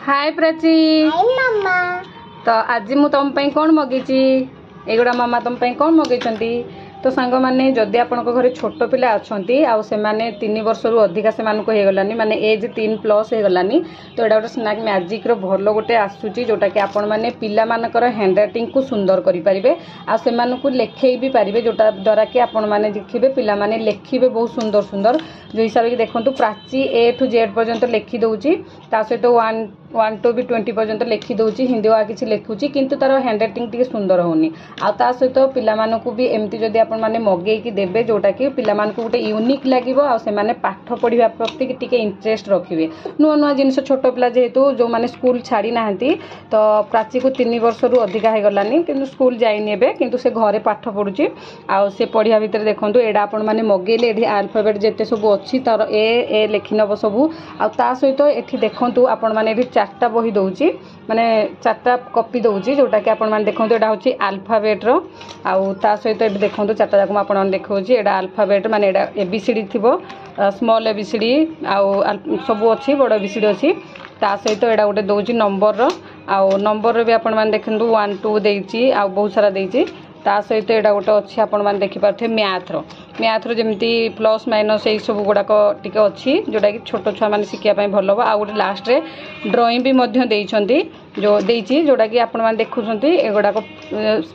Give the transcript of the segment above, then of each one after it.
हाय प्राची। हाय मामा। तो आज मु तुम पे कौन मगेची एगुड़ा मामा तुम पे कौन मगेचंती। तो सांग माने जदि आपण घरे छोट पिला अच्छी आउ से 3 वर्ष रु अधिका से होगलानी माने एज 3+ होगलानी। तो यहाँ गोटे स्नैक मैजिक रो भल गोटे आसूची जोटा कि आपण मैंने पिला मानकर हैंड राइटिंग को सुंदर करें आउ लेखे भी पारे जोटा द्वारा कि आपण मैंने देखिए पिला माने लेखिबे बहुत सुंदर सुंदर जो हिसाब से देखो प्राची A to Z पर्यंत लिखि दौची सहित 1 to 20 पर्यंत लिखि दौची हिंदी आ किसी लिखुची किंतु तार हैंड राइटिंग टी सुंदर होनी आ सहित पिलामानकु भी एमती जदि आपण माने मगेकी देबे जोटा कि पिलामानकु गोटे यूनिक लागिवो आ से माने पाठ पढ़िबा प्रति टिके इंटरेस्ट रखिबे नुआ नुआ जिनिस छोट पिला जेहेतु जो माने स्कूल छाड़ी नाहंती तो प्राची को 3 वर्ष रु अधिका हे गलानी किंतु स्कूल जाइनी एबे किंतु से घरे पाठ पढुची आ से पढ़िया भितर देखंतु एडा आपण माने मगेले एठी अल्फाबेट जेते सब अछि तार ए लिखि नब सबु आ ता सहित एठी देखंतु आपण माने एठी 4टा बही दउची माने 4टा कॉपी दउची जोटा कि आपण माने देखंतु एडा होची अल्फाबेट रो आ ता सहित एठी देखंतु 4टा जाक आपण माने देखौची एडा अल्फाबेट माने एडा एबीसीडी थिबो स्मॉल एबीसीडी आ सब अछि बड़ एबीसीडी अछि ता सहित एडा गोटे दउची नंबर रो आ नंबर रो भी आपण माने देखंतु 1 2 देइची आ बहुत सारा देइची ता सहित एडा गोटे अच्छी आपण माने देखि पारथे मैथ रो जेमती प्लस माइनस ए सब गुडाक टिके अच्छी जोटा कि छोट छुआ माने शिखिया पय भलो आ गोटे लास्ट रे ड्राइंग भी मध्य देइछंती जो देइची जोटा कि आपण माने देखुछंती ए गुडाक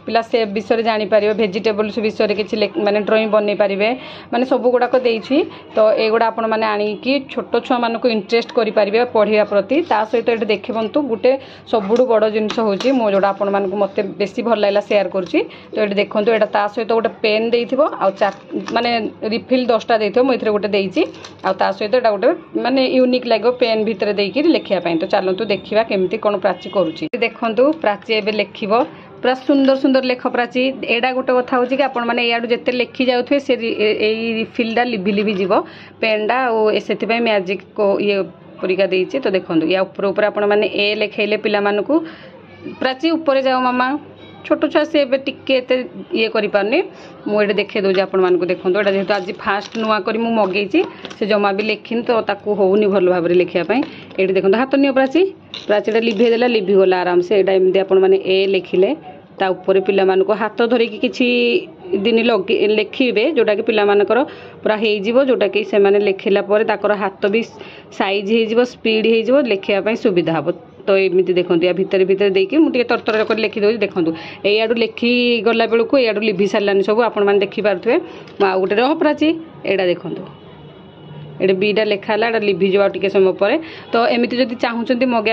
पिला से विषय रे जानि पारिबे वेजिटेबल्स विषय रे किछि माने ड्राइंग बनै पारिबे माने सब गुडाक देइछि तो ए गुडा आपण माने आनी कि छोट छुआ माने को इंटरेस्ट करि पारिबे पढिया प्रति ता सहित एटे देखिबंतु गुटे सबुडु बड़ जिंस होची मो जोडा आपण माने को मते बेसी भल लागला शेयर करछि तो एटे देखंतु एटा ता सहित गोटे पेन देइथिबो आ माने रिफिल 10टा देइथिबो मो इथरे गोटे देइछि आ ता सहित एटा गोटे माने यूनिक लागो पेन भितरे देइकि लिखिया पय तो चलंतु देखिबा केमती कोन प्राची करूछि देखंतु प्राची एबे लेखिबो पूरा सुंदर सुंदर लेख प्राची एडा गोटे कथा होची कि आपण माने याडू जत्ते लेखि जाउथवे से एई रिफिलडा लिभि लिभि जीवो पेनडा ओ सेति पय मैजिक को ये परिका देइछि तो देखंतु या ऊपर ऊपर आपण माने ए लेखैले पिला मानकू प्राची ऊपर जाओ मामा छोट छुआ से एबे टिके एते ये करि पारनी मु एडे देखे दउ जे आपण मानकू देखंतु एडा जेहेतु आज फास्ट नुआ करी मु मगेइछि से जमा भी लेखिन तो ताकू होउनी भलो भाबरे लेखिया पय एडे देखंतु हाथ नियो प्राचीटा लिभे देला लिभि गला आराम से एडा एमदी आपण माने ए लेखिले ता ऊपर पिला मानको हाथ धरि कि किछि दिन लगे लेखिबे जोटा कि पिला मानकर पूरा हे जिवो जोटा कि से माने लेखिला परे ताकर हाथ भी साइज हे जिवो स्पीड हे जिवो लेखिया पय सुविधा हबो तो एमती देखंतु या भीतर भीतर देकी मु टिके तरतर कर लिखि दउ देखंतु ए आडू लेखि गला बेलु को ए आडू लिभि सारलानी सब आपण माने देखि पारथुवे मा गोटे रह प्राची एडा देखंतु एडे बीडा लेखाला एडा लिभि जवा टिके समय परे तो एमती जदि चाहुचंती मगे